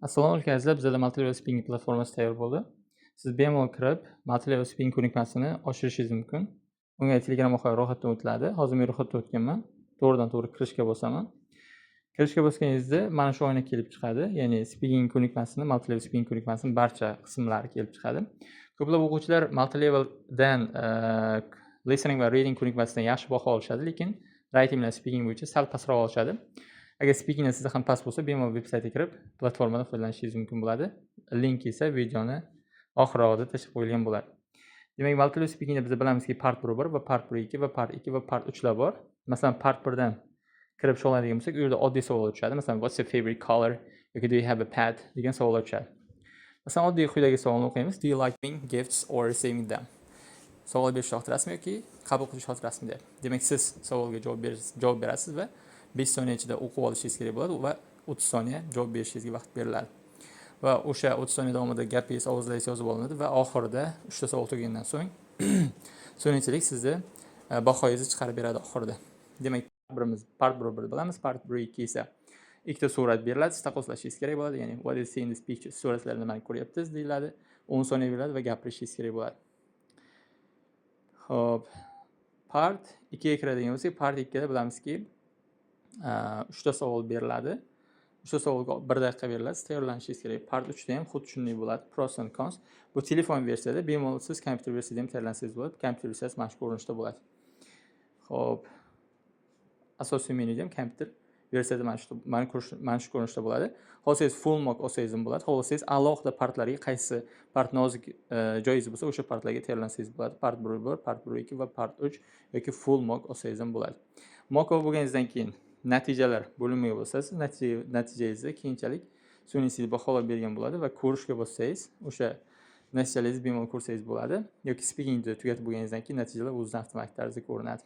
Assalomu alaykum azizlar, bizda multilevel speaking platformasi tayyor bo'ldi. Siz bemalol kirib, multilevel speaking ko'nikmasini oshirishingiz mumkin. Unga Telegram orqali ro'yxatdan o'tiladi. Hozir men ro'yxatdan o'tganman. To'g'ridan to'g'ri kirishga bosaman. Kirishga bosganingizda mana shu oyna kelib chiqadi. Ya'ni speaking ko'nikmasini, multilevel speaking ko'nikmasini barcha qismlari kelib chiqadi. Ko'plab o'quvchilar multileveldan listening va reading ko'nikmasidan yaxshi baho olishadi, lekin writing bilan speaking bo'yicha sal pastroq olishadi. Agar speakingda sizda ham past bo'lsa, bemalol veb-saytga kirib, platformadan foydalanishingiz mumkin bo'ladi. Link esa videoni oxirida tashlab qo'yilgan bo'ladi. Demak, multilevel speakingda biz bilamizki, part 1 va part 2 va part 2 va part 3 lar bor. Masalan, part 1 dan kirib shug'ullanadigan bo'lsak, u yerda oddiy savollar tushadi. Masalan, what's your favorite color? yoki do you have a pet degan savollar tushadi. Masalan, oddiy quyidagi savolni o'qiymiz. Do you like giving gifts or receiving them? Savol berish xotirasizmi yoki qabul qilish xotirasizmi deb. Demak, siz savolga javob berasiz va 5 soniya ichida o'qib olishingiz kerak bo'ladi va 30 soniya javob berishingizga vaqt beriladi. Va o'sha 30 soniya davomida gapingiz, ovozlaringiz yozib olinadi va oxirida 3 ta savol tugagandan so'ng so'ngchilik sizni bahoyingizni chiqarib beradi oxirida. Demak, part 1 bilamiz, part 2 esa ikkita surat beriladi, siz taqqoslashingiz kerak bo'ladi. Ya'ni what is seen in this picture, suratlarni nimani ko'ryapsiz deyiladi. 10 soniya beriladi va gapirishingiz kerak bo'ladi. Xo'p, part 2 ga kiradigan bo'lsak, part 2 da bilamizki 3 ta savol beriladi. 3 ta savolga 1 daqiqa beriladi. Tayyorlanishingiz kerak. Part 3 da ham xuddi shunday bo'ladi. Pros and cons. Bu telefon versiyada, bemalol siz kompyuter versiyada ham tayyorlansangiz bo'ladi. Kompyuter versiyasi mana shu ko'rinishda bo'ladi. Xo'p. Asosiy menyuda ham kompyuter versiyada mana shu ko'rinishda bo'ladi. Xohlasangiz full mock olsangiz ham bo'ladi. Xohlasangiz alohida partlarga qaysi part nozik joyingiz bo'lsa, o'sha partlarga tayyorlansangiz bo'ladi. Part 1, part 2 va part 3 yoki full mock olsangiz ham bo'ladi. Mock bo'lganingizdan keyin natijalar bo'linmaga bo'lsangiz, natijangizni keyinchalik so'nggi baholab bergan bo'ladi va ko'rishga bossangiz, o'sha natijalaringizni bemalol ko'rsangiz bo'ladi. Yoki speakingni tugatib bo'lganingizdan keyin natijalar o'zidan avtomatik tarzda ko'rinadi.